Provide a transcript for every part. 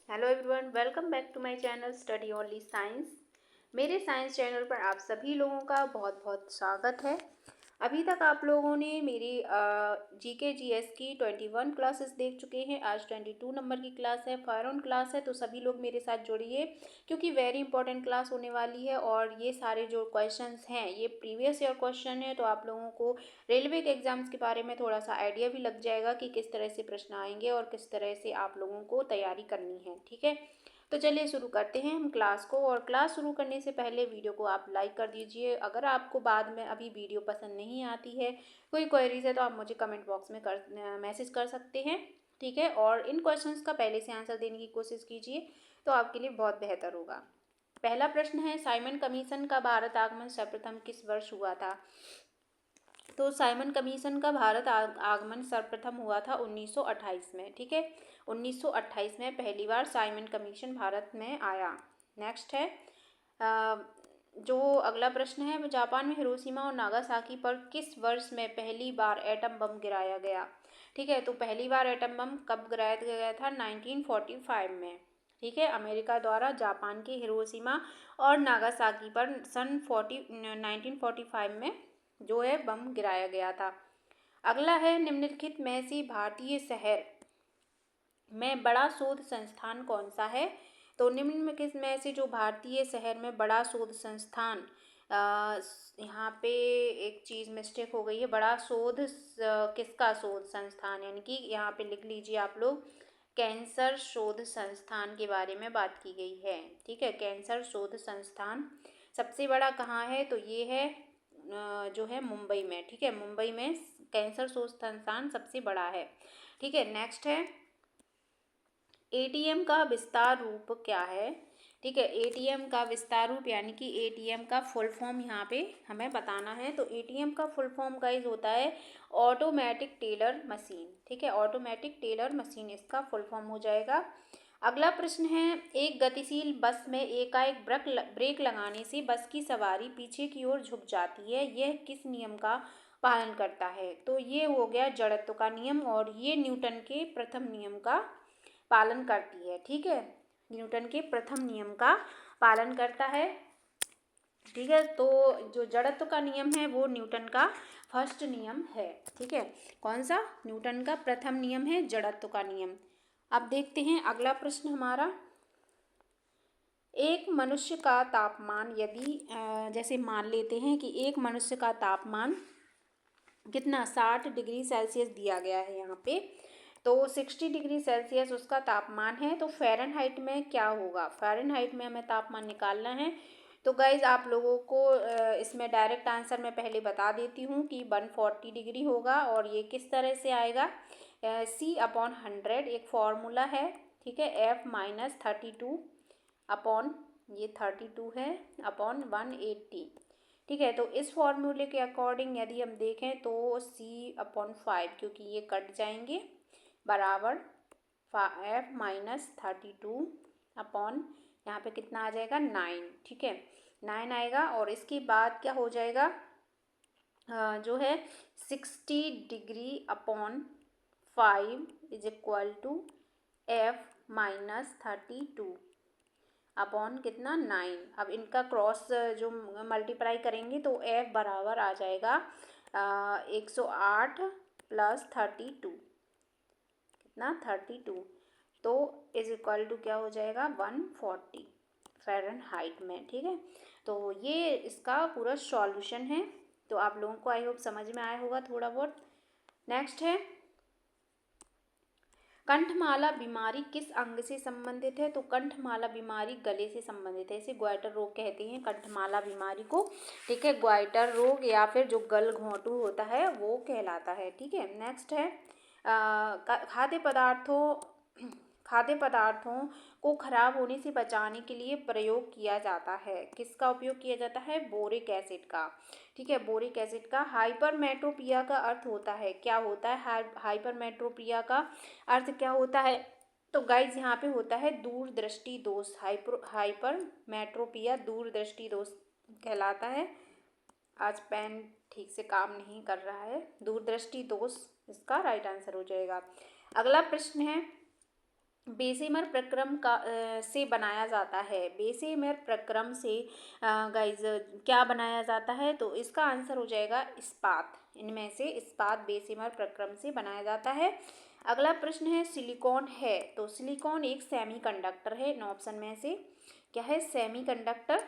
Hello everyone, welcome back to my channel Study Only Science. मेरे science channel पर आप सभी लोगों का बहुत बहुत स्वागत है। अभी तक आप लोगों ने मेरी जीके जीएस की 21 क्लासेस देख चुके हैं। आज 22 नंबर की क्लास है, फायर ऑन क्लास है, तो सभी लोग मेरे साथ जुड़िए क्योंकि वेरी इंपॉर्टेंट क्लास होने वाली है। और ये सारे जो क्वेश्चंस हैं ये प्रीवियस ईयर क्वेश्चन है, तो आप लोगों को रेलवे के एग्ज़ाम्स के बारे में थोड़ा सा आइडिया भी लग जाएगा कि किस तरह से प्रश्न आएंगे और किस तरह से आप लोगों को तैयारी करनी है। ठीक है, तो चलिए शुरू करते हैं हम क्लास को। और क्लास शुरू करने से पहले वीडियो को आप लाइक कर दीजिए। अगर आपको बाद में अभी वीडियो पसंद नहीं आती है, कोई क्वेरीज है, तो आप मुझे कमेंट बॉक्स में मैसेज कर सकते हैं। ठीक है, और इन क्वेश्चंस का पहले से आंसर देने की कोशिश कीजिए, तो आपके लिए बहुत बेहतर होगा। पहला प्रश्न है, साइमन कमीशन का भारत आगमन सर्वप्रथम किस वर्ष हुआ था? तो साइमन कमीशन का भारत आगमन सर्वप्रथम हुआ था 1928 में। ठीक है, 1928 में पहली बार साइमन कमीशन भारत में आया। नेक्स्ट है जो अगला प्रश्न है, जापान में हिरोशिमा और नागासाकी पर किस वर्ष में पहली बार एटम बम गिराया गया? ठीक है, तो पहली बार एटम बम कब गिराया गया था? 1945 में। ठीक है, अमेरिका द्वारा जापान के हिरोशिमा और नागासाकी पर सन 1945 में जो है बम गिराया गया था। अगला है, निम्नलिखित में से भारतीय शहर में बड़ा शोध संस्थान कौन सा है? तो निम्नलिखित में से जो भारतीय शहर में बड़ा शोध संस्थान, यहाँ पे एक चीज़ मिस्टेक हो गई है। बड़ा शोध किसका शोध संस्थान, यानी कि यहाँ पे लिख लीजिए आप लोग, कैंसर शोध संस्थान के बारे में बात की गई है। ठीक है, कैंसर शोध संस्थान सबसे बड़ा कहाँ है? तो ये है जो है मुंबई में। ठीक है, मुंबई में कैंसर शोध संस्थान सबसे बड़ा है। ठीक है, नेक्स्ट है, एटीएम का विस्तार रूप क्या है? ठीक है, एटीएम का विस्तार रूप यानी कि एटीएम का फुल फॉर्म यहाँ पे हमें बताना है। तो एटीएम का फुल फॉर्म गाइस होता है ऑटोमेटिक टेलर मशीन। ठीक है, ऑटोमेटिक टेलर मशीन इसका फुल फॉर्म हो जाएगा। अगला प्रश्न है, एक गतिशील बस में एकाएक ब्रेक लगाने से बस की सवारी पीछे की ओर झुक जाती है, यह किस नियम का पालन करता है? तो ये हो गया जड़त्व का नियम, और ये न्यूटन के प्रथम नियम का पालन करती है। ठीक है, न्यूटन के प्रथम नियम का पालन करता है। ठीक है, तो जो जड़त्व का नियम है वो न्यूटन का फर्स्ट नियम है। ठीक है, कौन सा? न्यूटन का प्रथम नियम है जड़त्व का नियम। अब देखते हैं अगला प्रश्न हमारा, एक मनुष्य का तापमान यदि जैसे मान लेते हैं कि एक मनुष्य का तापमान कितना 60 डिग्री सेल्सियस दिया गया है यहाँ पे, तो 60 डिग्री सेल्सियस उसका तापमान है, तो फ़ारेनहाइट में क्या होगा? फ़ारेनहाइट में हमें तापमान निकालना है। तो गाइज आप लोगों को इसमें डायरेक्ट आंसर मैं पहले बता देती हूँ कि 140 डिग्री होगा। और ये किस तरह से आएगा? C/100 एक फॉर्मूला है। ठीक है, F-32 अपॉन ये 32 है अपॉन 180। ठीक है, तो इस फॉर्मूले के अकॉर्डिंग यदि हम देखें तो C/5, क्योंकि ये कट जाएंगे, बराबर F-32 अपॉन यहाँ पे कितना आ जाएगा? 9। ठीक है, 9 आएगा। और इसके बाद क्या हो जाएगा? जो है 60 degree upon 5 is equal to F-32 upon कितना? 9। अब इनका क्रॉस जो मल्टीप्लाई करेंगे तो F बराबर आ जाएगा 108 प्लस 32, कितना? 32, तो इज इक्वल टू क्या हो जाएगा? 140 फ़ारेनहाइट में। ठीक है, तो ये इसका पूरा सॉल्यूशन है। तो आप लोगों को आई होप समझ में आया होगा थोड़ा बहुत। नेक्स्ट है, कंठमाला बीमारी किस अंग से संबंधित है? तो कंठमाला बीमारी गले से संबंधित है, इसे ग्वाइटर रोग कहते हैं कंठमाला बीमारी को। ठीक है, ग्वाइटर रोग या फिर जो गल घोंटू होता है वो कहलाता है। ठीक है, नेक्स्ट है, खाद्य पदार्थों को खराब होने से बचाने के लिए प्रयोग किया जाता है, किसका उपयोग किया जाता है? बोरिक एसिड का। ठीक है, बोरिक एसिड का। हाइपरमेट्रोपिया का अर्थ होता है, क्या होता है? हाइपरमेट्रोपिया का अर्थ क्या होता है? तो गाइज यहाँ पे होता है दूरदृष्टि दोष। हाइपरमेट्रोपिया दूरदृष्टि दोष कहलाता है। आज पेन ठीक से काम नहीं कर रहा है। दूरदृष्टि दोष इसका राइट आंसर हो जाएगा। अगला प्रश्न है, बेसेमर प्रक्रम का से बनाया जाता है। बेसेमर प्रक्रम से गाइज क्या बनाया जाता है? तो इसका आंसर हो जाएगा इस्पात। इनमें से इस्पात बेसेमर प्रक्रम से बनाया जाता है। अगला प्रश्न है सिलिकॉन है, तो सिलिकॉन एक सेमीकंडक्टर है। इन ऑप्शन में से क्या है? सेमीकंडक्टर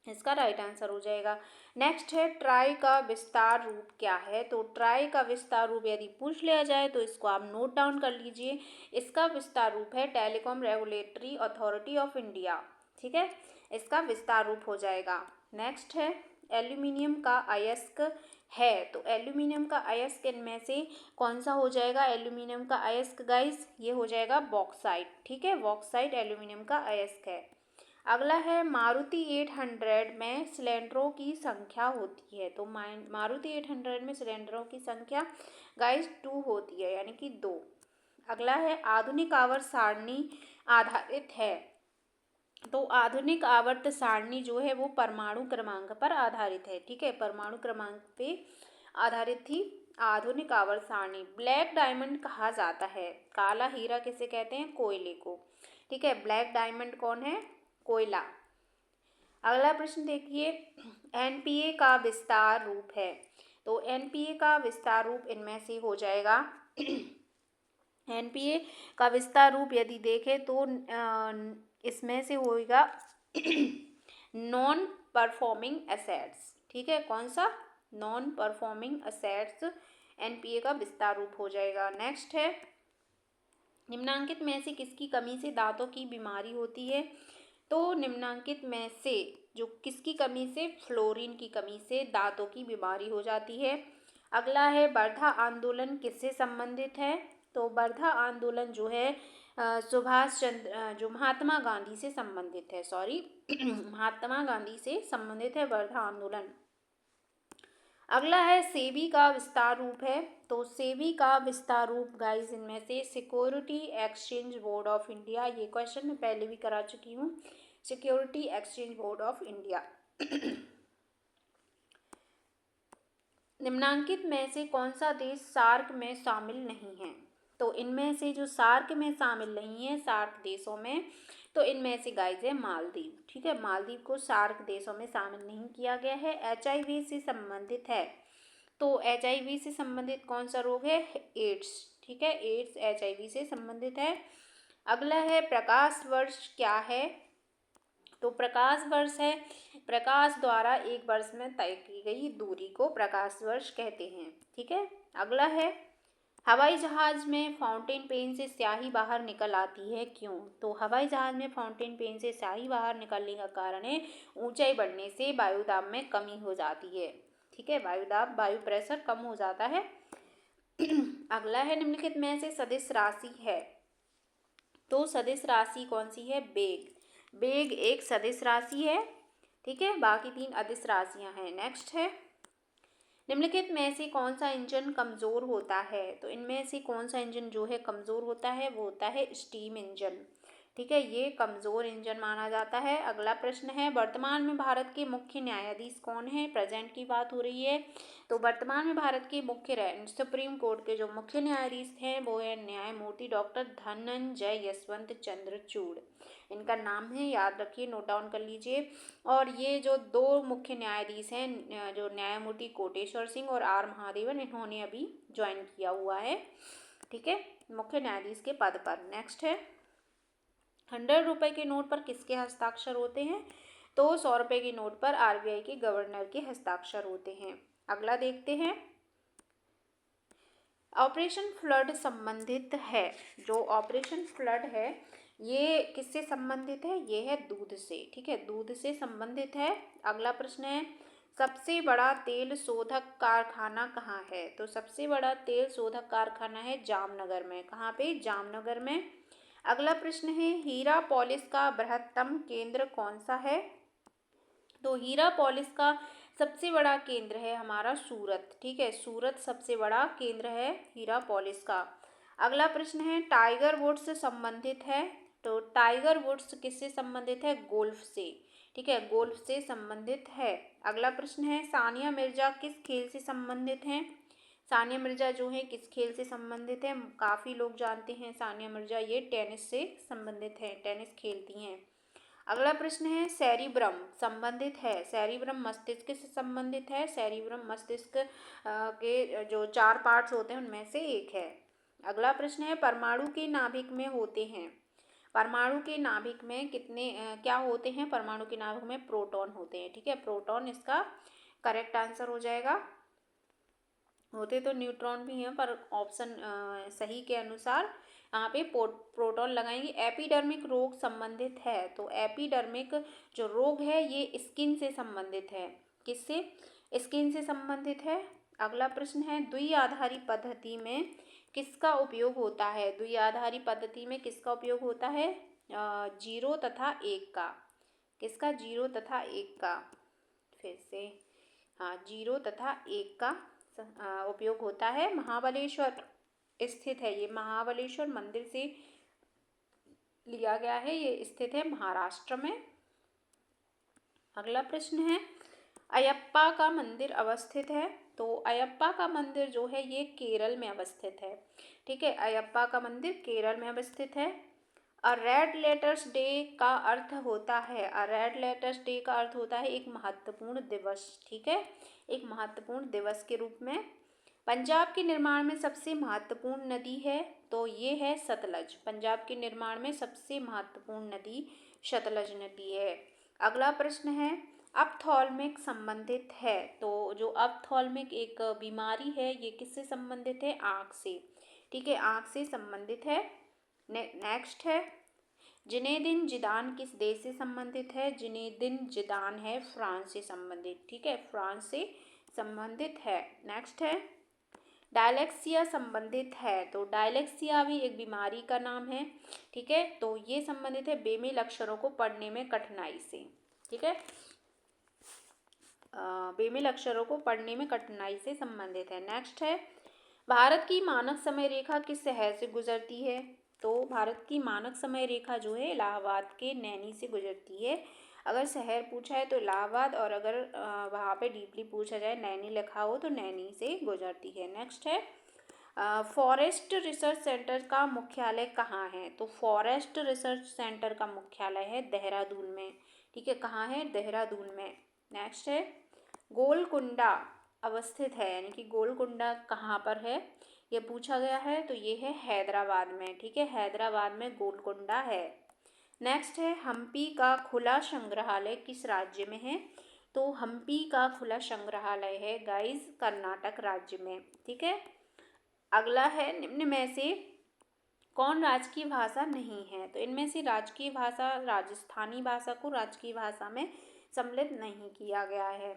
इसका राइट आंसर हो जाएगा। नेक्स्ट है ट्राई का विस्तार रूप क्या है? तो ट्राई का विस्तार रूप यदि पूछ लिया जाए तो इसको आप नोट डाउन कर लीजिए। इसका विस्तार रूप है telecom regulatory authority of India. ठीक है, इसका विस्तार रूप हो जाएगा। नेक्स्ट है एल्यूमिनियम का अयस्क है, तो एल्यूमिनियम का अयस्क इनमें से कौन सा हो जाएगा? एल्यूमिनियम का अयस्क गाइस ये हो जाएगा बॉक्साइट। ठीक है, बॉक्साइट एल्यूमिनियम का अयस्क है। अगला है मारुति 800 में सिलेंडरों की संख्या होती है, तो मारुति 800 में सिलेंडरों की संख्या गाइस 2 होती है, यानी कि 2। अगला है आधुनिक आवर्त सारणी आधारित है, तो आधुनिक आवर्त सारणी जो है वो परमाणु क्रमांक पर आधारित है। ठीक है, परमाणु क्रमांक पे आधारित थी आधुनिक आवर्त सारणी। ब्लैक डायमंड कहा जाता है, काला हीरा किसे कहते हैं? कोयले को। ठीक है, ब्लैक डायमंड कौन है? कोयला। अगला प्रश्न देखिए, एनपीए का विस्तार रूप है, तो एनपीए का विस्तार रूप इनमें से हो जाएगा एनपीए का विस्तार रूप यदि देखें तो इसमें से होगा नॉन परफॉर्मिंग एसेट्स। ठीक है, कौन सा? नॉन परफॉर्मिंग एसेट्स एनपीए का विस्तार रूप हो जाएगा। नेक्स्ट है निम्नांकित में से किसकी कमी से दांतों की बीमारी होती है? तो निम्नांकित में से जो किसकी कमी से? फ्लोरीन की कमी से दांतों की बीमारी हो जाती है। अगला है वर्धा आंदोलन किससे संबंधित है? तो वर्धा आंदोलन जो है सुभाष चंद्र जो महात्मा गांधी से संबंधित है, सॉरी महात्मा गांधी से संबंधित है वर्धा आंदोलन। अगला है सेबी का विस्तार रूप है, तो सेबी का विस्तार रूप गाइस इनमें से security exchange board of India, ये क्वेश्चन मैं पहले भी करा चुकी हूँ, security exchange board of India. निम्नांकित में से कौन सा देश सार्क में शामिल नहीं है? तो इनमें से जो सार्क में शामिल नहीं है सार्क देशों में, तो इनमें से गाइस है मालदीव। ठीक है, मालदीव को सार्क देशों में शामिल नहीं किया गया है। एचआईवी से संबंधित है, तो एचआईवी से संबंधित कौन सा रोग है? एड्स। ठीक है, एड्स एचआईवी से संबंधित है। अगला है प्रकाश वर्ष क्या है? तो प्रकाश वर्ष है प्रकाश द्वारा एक वर्ष में तय की गई दूरी को प्रकाश वर्ष कहते हैं। ठीक है, अगला है हवाई जहाज में फाउंटेन पेन से स्याही बाहर निकल आती है, क्यों? तो हवाई जहाज में फाउंटेन पेन से स्याही बाहर निकलने का कारण है ऊंचाई बढ़ने से वायुदाब में कमी हो जाती है। ठीक है, वायुदाब वायु प्रेशर कम हो जाता है। अगला है निम्नलिखित में से सदिश राशि है, तो सदिश राशि कौन सी है? बेग। बेग एक सदिश राशि है। ठीक है, बाकी 3 अदिश राशियां हैं। नेक्स्ट है निम्नलिखित में से कौन सा इंजन कमज़ोर होता है? तो इनमें से कौन सा इंजन जो है कमज़ोर होता है? वो होता है स्टीम इंजन। ठीक है, ये कमज़ोर इंजन माना जाता है। अगला प्रश्न है वर्तमान में भारत के मुख्य न्यायाधीश कौन है? प्रेजेंट की बात हो रही है, तो वर्तमान में भारत के मुख्य सुप्रीम कोर्ट के जो मुख्य न्यायाधीश हैं वो है न्यायमूर्ति डॉक्टर धनंजय यशवंत चंद्रचूड़। इनका नाम है, याद रखिए, नोट डाउन कर लीजिए। और ये जो 2 मुख्य न्यायाधीश हैं जो न्यायमूर्ति कोटेश्वर सिंह और आर महादेवन, इन्होंने अभी ज्वाइन किया हुआ है। ठीक है, मुख्य न्यायाधीश के पद पर। नेक्स्ट है 100 रुपये के नोट पर किसके हस्ताक्षर होते हैं? तो 100 रुपये के नोट पर आरबीआई के गवर्नर के हस्ताक्षर होते हैं। अगला देखते हैं ऑपरेशन फ्लड संबंधित है, जो ऑपरेशन फ्लड है ये किससे संबंधित है? ये है दूध से। ठीक है, दूध से संबंधित है। अगला प्रश्न है सबसे बड़ा तेल शोधक कारखाना कहाँ है? तो सबसे बड़ा तेल शोधक कारखाना है जामनगर में। कहाँ पे? जामनगर में। अगला प्रश्न है हीरा पॉलिश का बृहत्तम केंद्र कौन सा है? तो हीरा पॉलिश का सबसे बड़ा केंद्र है हमारा सूरत। ठीक है, सूरत सबसे बड़ा केंद्र है हीरा पॉलिश का। अगला प्रश्न है टाइगर वुड्स से संबंधित है, तो टाइगर वुड्स किससे संबंधित है? गोल्फ से। ठीक है, गोल्फ से संबंधित है। अगला प्रश्न है सानिया मिर्जा किस खेल से संबंधित हैं? सानिया मिर्जा जो है किस खेल से संबंधित है? काफ़ी लोग जानते हैं सानिया मिर्जा ये टेनिस से संबंधित है, टेनिस खेलती हैं। अगला प्रश्न है सेरिब्रम संबंधित है, सेरिब्रम मस्तिष्क से संबंधित है, सेरिब्रम मस्तिष्क के जो 4 पार्ट्स होते हैं उनमें से एक है। अगला प्रश्न है परमाणु के नाभिक में होते हैं, परमाणु के नाभिक में कितने क्या होते हैं? परमाणु के नाभिक में प्रोटॉन होते हैं, ठीक है, प्रोटॉन इसका करेक्ट आंसर हो जाएगा। होते तो न्यूट्रॉन भी हैं पर ऑप्शन सही के अनुसार यहाँ पे प्रोटॉन लगाएंगे। एपिडर्मिक रोग संबंधित है, तो एपिडर्मिक जो रोग है ये स्किन से संबंधित है, किससे? स्किन से संबंधित है। अगला प्रश्न है द्विआधारी पद्धति में किसका उपयोग होता है? द्विआधारी पद्धति में किसका उपयोग होता है? 0 तथा 1 का। किसका? 0 तथा 1 का। फिर से हाँ 0 तथा 1 का उपयोग होता है। महाबलेश्वर स्थित है, ये महाबलेश्वर मंदिर से लिया गया है, ये स्थित है महाराष्ट्र में। अगला प्रश्न है अयप्पा का मंदिर अवस्थित है, तो अयप्पा का मंदिर जो है ये केरल में अवस्थित है, ठीक है, अयप्पा का मंदिर केरल में अवस्थित है। अ रेड लेटर्स डे का अर्थ होता है, अ रेड लेटर्स डे का अर्थ होता है एक महत्वपूर्ण दिवस, ठीक है, एक महत्वपूर्ण दिवस के रूप में। पंजाब के निर्माण में सबसे महत्वपूर्ण नदी है, तो ये है सतलज। पंजाब के निर्माण में सबसे महत्वपूर्ण नदी सतलज नदी है। अगला प्रश्न है अपथॉल्मिक संबंधित है, तो जो अपथॉल्मिक एक बीमारी है ये किससे संबंधित है? आँख से, ठीक है, आँख से संबंधित है। नेक्स्ट है जिनेदिन जिदान किस देश से संबंधित है? जिनेदिन जिदान है फ्रांस से संबंधित, ठीक है, फ्रांस से संबंधित है। नेक्स्ट है डायलेक्सिया संबंधित है, तो डायलेक्सिया भी एक बीमारी का नाम है, ठीक है, तो ये संबंधित है बेमेल अक्षरों को पढ़ने में कठिनाई से, ठीक है, बेमेल अक्षरों को पढ़ने में कठिनाई से संबंधित है। नेक्स्ट है भारत की मानक समय रेखा किस शहर से गुजरती है? तो भारत की मानक समय रेखा जो है इलाहाबाद के नैनी से गुजरती है। अगर शहर पूछा है तो इलाहाबाद, और अगर वहाँ पे डीपली पूछा जाए नैनी लिखा हो तो नैनी से गुजरती है। नेक्स्ट है फॉरेस्ट रिसर्च सेंटर का मुख्यालय कहाँ है? तो फॉरेस्ट रिसर्च सेंटर का मुख्यालय है देहरादून में, ठीक है, कहाँ है? देहरादून में। नेक्स्ट है गोलकुंडा अवस्थित है, यानी कि गोलकुंडा कहाँ पर है ये पूछा गया है, तो ये है हैदराबाद में, ठीक है, हैदराबाद में गोलकुंडा है। नेक्स्ट है हम्पी का खुला संग्रहालय किस राज्य में है? तो हम्पी का खुला संग्रहालय है गाइस कर्नाटक राज्य में, ठीक है। अगला है निम्न में से कौन राजकीय भाषा नहीं है? तो इनमें से राजकीय भाषा राजस्थानी भाषा को राजकीय भाषा में सम्मिलित नहीं किया गया है।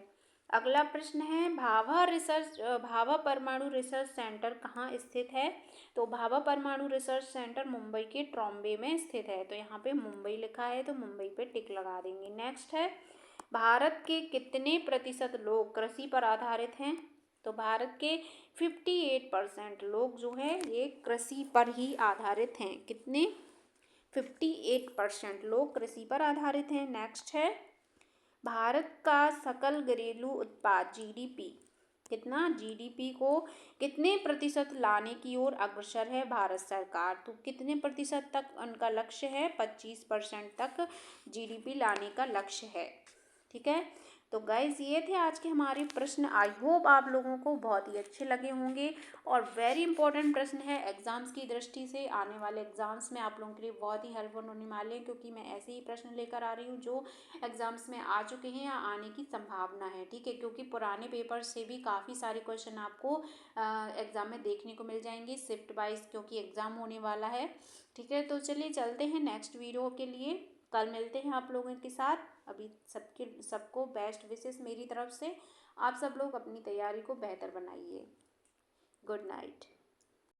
अगला प्रश्न है भाभा परमाणु रिसर्च सेंटर कहाँ स्थित है? तो भाभा परमाणु रिसर्च सेंटर मुंबई के ट्रॉम्बे में स्थित है, तो यहाँ पे मुंबई लिखा है तो मुंबई पे टिक लगा देंगे। नेक्स्ट है भारत के कितने प्रतिशत लोग कृषि पर आधारित हैं? तो भारत के 58% लोग जो हैं ये कृषि पर ही आधारित हैं। कितने? 58% लोग कृषि पर आधारित हैं। नेक्स्ट है भारत का सकल घरेलू उत्पाद जीडीपी कितना? जीडीपी को कितने प्रतिशत लाने की ओर अग्रसर है भारत सरकार? तो कितने प्रतिशत तक उनका लक्ष्य है? 25% तक जीडीपी लाने का लक्ष्य है, ठीक है। तो गाइज ये थे आज के हमारे प्रश्न। आई होप आप लोगों को बहुत ही अच्छे लगे होंगे और वेरी इंपॉर्टेंट प्रश्न है एग्जाम्स की दृष्टि से। आने वाले एग्जाम्स में आप लोगों के लिए बहुत ही हेल्पफुल होने वाले हैं, क्योंकि मैं ऐसे ही प्रश्न लेकर आ रही हूँ जो एग्जाम्स में आ चुके हैं या आने की संभावना है, ठीक है, क्योंकि पुराने पेपर से भी काफ़ी सारे क्वेश्चन आपको एग्जाम में देखने को मिल जाएंगे शिफ्ट वाइज, क्योंकि एग्जाम होने वाला है, ठीक है। तो चलिए चलते हैं नेक्स्ट वीडियो के लिए, कल मिलते हैं आप लोगों के साथ। अभी सबको बेस्ट विशेस मेरी तरफ से। आप सब लोग अपनी तैयारी को बेहतर बनाइए। Good night.